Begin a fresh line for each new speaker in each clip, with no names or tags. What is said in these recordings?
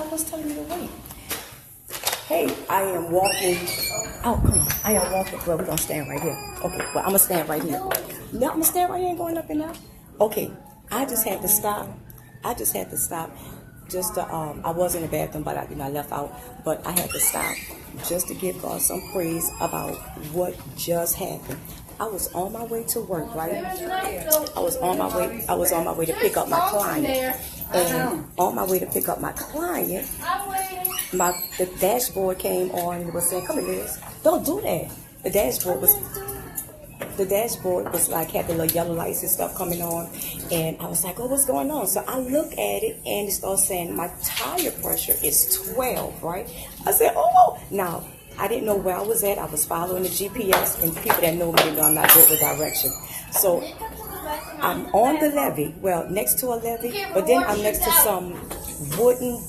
nobody was telling me to wait. Hey, I am walking. Oh, come on. I am walking. Well, we're going to stand right here. Okay, well, I'm going to stand right here. No, I'm going to stand right here and going up and down. Okay, I just had to stop. Just to, I was in the bathroom, but I left out. But I had to stop just to give God some praise about what just happened. I was on my way to work, right? I was on my way to pick up my client. And on my way to pick up my client, the dashboard came on and was saying, "Come here, Liz. Don't do that." The dashboard was like, had the little yellow lights and stuff coming on, and I was like, "Oh, what's going on?" So I look at it and it starts saying my tire pressure is 12, right? I said, "Oh, now." I didn't know where I was at. I was following the GPS, and people that know me know I'm not good with direction. So I'm on the levee, well, next to a levee, but then I'm next to some wooden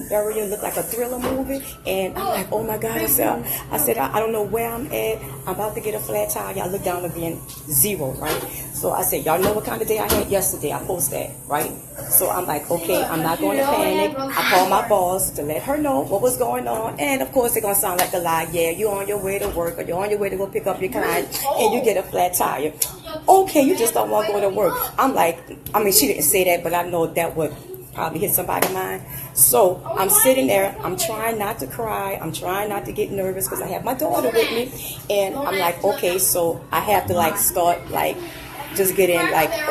area, look like a thriller movie, and I'm like, oh my God, I said, I don't know where I'm at. I'm about to get a flat tire. I look down again, 0, right? So I said, y'all know what kind of day I had yesterday. I post that, right? So I'm like, okay, I'm not going to panic. I called my boss to let her know what was going on, and of course, it's going to sound like a lie. Yeah, you're on your way to work, or you're on your way to go pick up your client, and you get a flat tire. Okay, you just don't want to go to work. I'm like, she didn't say that, but I know that would probably hit somebody's mind. So I'm sitting there, I'm trying not to cry, I'm trying not to get nervous because I have my daughter with me, and I'm like, okay, so I have to start just get in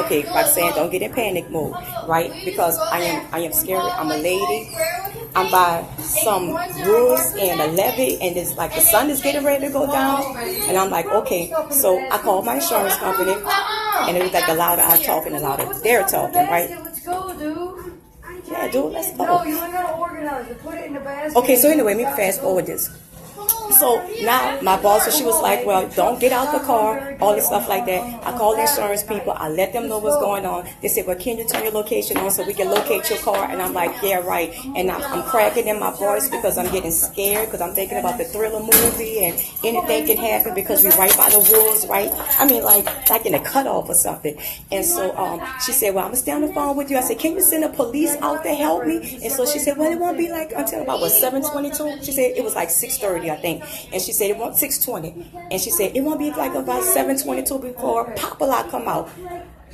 okay, Roxanne, don't get in panic mode, right? Because I am scared. I'm a lady. I'm by some woods and a levee, and it's like the sun is getting ready to go down, and I'm like, okay. So I called my insurance company, and it was like the louder I'm talking, the louder they're talking, right?
Let's go, dude.
Yeah, dude, let's go.
No, you ain't gonna organize it. Put it in the basket.
Okay, so anyway, let me fast forward this. So now my boss, she was like, well, don't get out the car, all this stuff like that. I called the insurance people. I let them know what's going on. They said, well, can you turn your location on so we can locate your car? And I'm like, yeah, right. And I'm cracking in my voice because I'm getting scared because I'm thinking about the thriller movie and anything can happen because we're right by the woods, right? Like in a cutoff or something. And so she said, well, I'm going to stay on the phone with you. I said, can you send the police out to help me? And so she said, well, it won't be until about, 7:22? She said it was 6:30, I think. And she said it won't 6:20, and she said it won't be about 7:22 before Papa come out.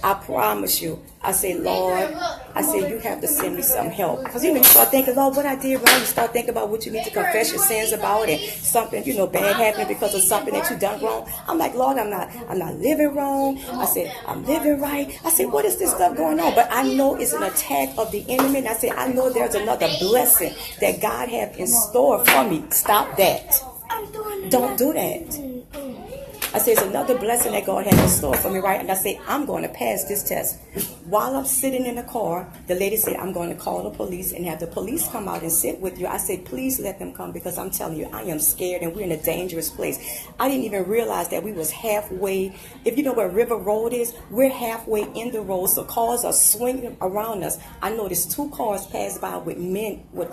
I promise you. I say, Lord, you have to send me some help, because you start thinking, Lord, what I did wrong. You start thinking about what you need to confess your sins about, and something bad happened because of something that you done wrong. I'm like, Lord, I'm not living wrong. I said, I'm living right. I said, what is this stuff going on? But I know it's an attack of the enemy. And I said, I know there's another blessing that God have in store for me. Stop that. Don't do that. I said, it's another blessing that God has in store for me, right? And I said, I'm going to pass this test. While I'm sitting in the car, the lady said, I'm going to call the police and have the police come out and sit with you. I said, please let them come, because I'm telling you, I am scared and we're in a dangerous place. I didn't even realize that we was halfway. If you know where River Road is, we're halfway in the road, so cars are swinging around us. I noticed 2 cars passed by with men, I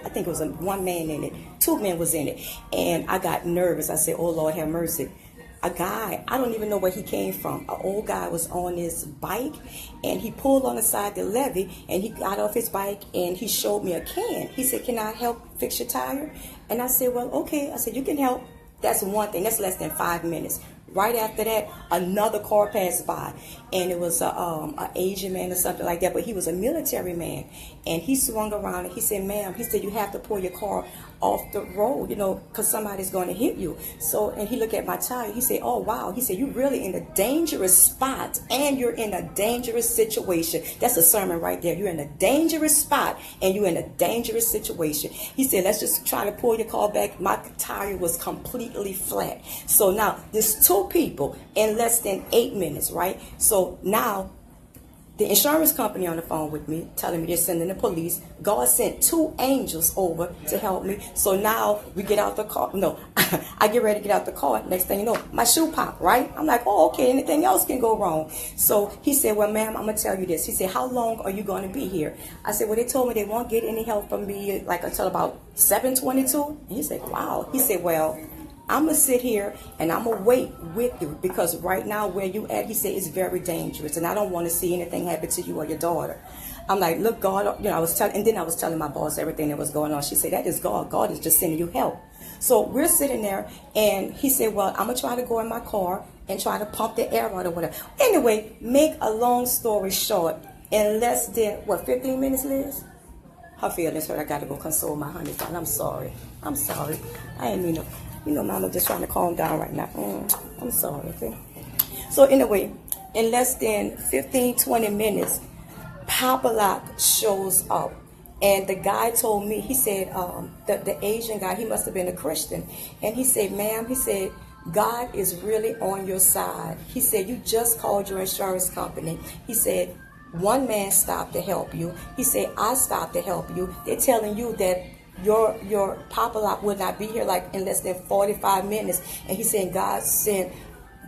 think it was one man in it. 2 men was in it. And I got nervous. I said, oh, Lord, have mercy. A guy, I don't even know where he came from. An old guy was on his bike, and he pulled on the side of the levee, and he got off his bike, and he showed me a can. He said, can I help fix your tire? And I said, well, okay. I said, you can help. That's one thing. That's less than 5 minutes. Right after that, another car passed by, and it was an Asian man or something like that, but he was a military man, and he swung around and he said, ma'am, he said, you have to pull your car off the road, because somebody's going to hit you. So, and he looked at my tire. He said, oh, wow. He said, you're really in a dangerous spot, and you're in a dangerous situation. That's a sermon right there. You're in a dangerous spot, and you're in a dangerous situation. He said, let's just try to pull your car back. My tire was completely flat. So now there's 2 people in less than 8 minutes, right? So now the insurance company on the phone with me, telling me they're sending the police. God sent 2 angels over to help me. So now we get out the car. No, I get ready to get out the car. Next thing you know, my shoe popped, right? I'm like, oh, okay, anything else can go wrong. So he said, well, ma'am, I'm going to tell you this. He said, how long are you going to be here? I said, well, they told me they won't get any help from me until about 7:22. And he said, wow. He said, well, I'm going to sit here and I'm going to wait with you, because right now where you at, he said, it's very dangerous, and I don't want to see anything happen to you or your daughter. I'm like, look, God, I was telling, and then I was telling my boss everything that was going on. She said, that is God. God is just sending you help. So we're sitting there, and he said, well, I'm going to try to go in my car and try to pump the air out or whatever. Anyway, make a long story short, in less than, 15 minutes, Liz? Her feelings hurt. I got to go console my honey. I'm sorry. I'm sorry. I ain't mean to, Mama just trying to calm down right now. I'm sorry, okay? So anyway, in less than 15, 20 minutes, Papa Lock shows up. And the guy told me, he said, the Asian guy, he must have been a Christian. And he said, ma'am, he said, God is really on your side. He said, you just called your insurance company. He said, one man stopped to help you. He said, I stopped to help you. They're telling you that your Papa Lock will not be here like in less than 45 minutes. And he said, God sent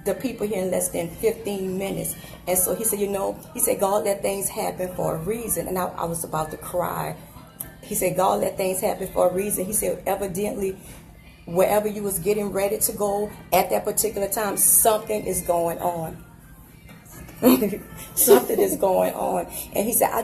the people here in less than 15 minutes. And so he said, he said, God let things happen for a reason. And I was about to cry. He said, God let things happen for a reason. He said, evidently, wherever you was getting ready to go at that particular time, something is going on. Something is going on. And he said, I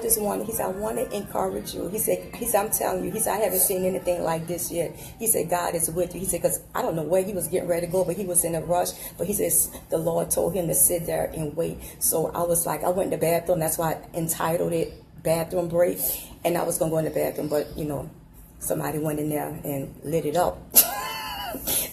want to encourage you. He said, I'm telling you, he said, I haven't seen anything like this yet. He said, God is with you. He said, because I don't know where he was getting ready to go, but he was in a rush. But he says the Lord told him to sit there and wait. So I was like, I went in the bathroom. That's why I entitled it Bathroom Break. And I was going to go in the bathroom, but somebody went in there and lit it up.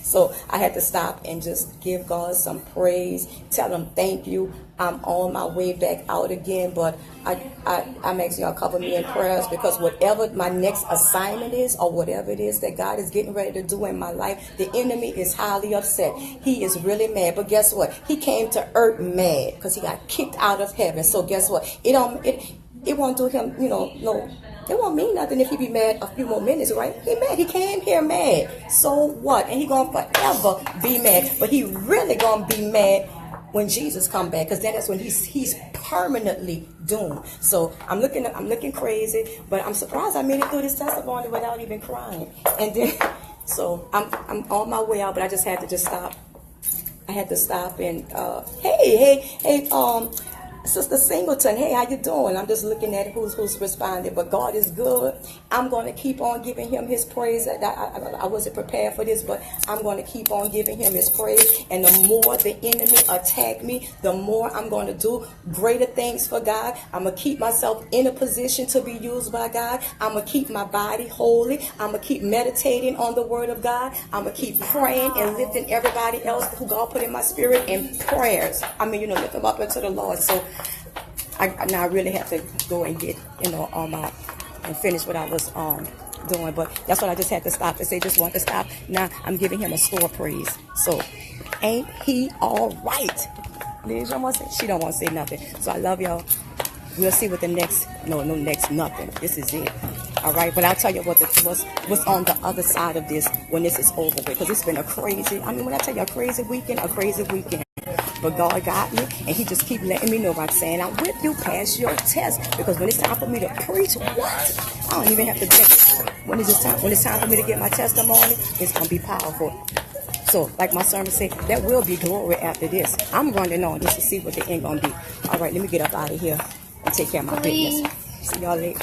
So I had to stop and just give God some praise, tell him thank you. I'm on my way back out again, but I'm asking y'all to cover me in prayers, because whatever my next assignment is, or whatever it is that God is getting ready to do in my life, the enemy is highly upset. He is really mad. But guess what? He came to earth mad because he got kicked out of heaven. So guess what? It won't do him, no. It won't mean nothing if he be mad a few more minutes, right? He mad. He came here mad. So what? And he gonna forever be mad. But he really gonna be mad when Jesus come back, because then that's when he's permanently doomed. So I'm looking crazy, but I'm surprised I made it through this testimony without even crying. And then, so I'm on my way out, but I just had to stop. I had to stop and hey, Sister Singleton, hey, how you doing? I'm just looking at who's responding. But God is good. I'm going to keep on giving him his praise. I wasn't prepared for this, but I'm going to keep on giving him his praise. And the more the enemy attack me, the more I'm going to do greater things for God. I'm going to keep myself in a position to be used by God. I'm going to keep my body holy. I'm going to keep meditating on the word of God. I'm going to keep praying and lifting everybody else who God put in my spirit in prayers. Lift them up into the Lord. So I really have to go and get, and finish what I was doing. But that's what I just had to stop and say, just want to stop. Now I'm giving him a store praise. So ain't he all right? Liz, she don't want to say nothing. So I love y'all. We'll see what the next, next nothing. This is it. All right. But I'll tell you what's on the other side of this when this is over with. Because it's been a crazy, when I tell you a crazy weekend. But God got me, and he just keep letting me know, Roxanne, I'm with you, pass your test. Because when it's time for me to preach, what? I don't even have to think. When it's time for me to get my testimony, it's going to be powerful. So, like my sermon said, there will be glory after this. I'm running on just to see what the end going to be. All right, let me get up out of here and take care of my business. See y'all later.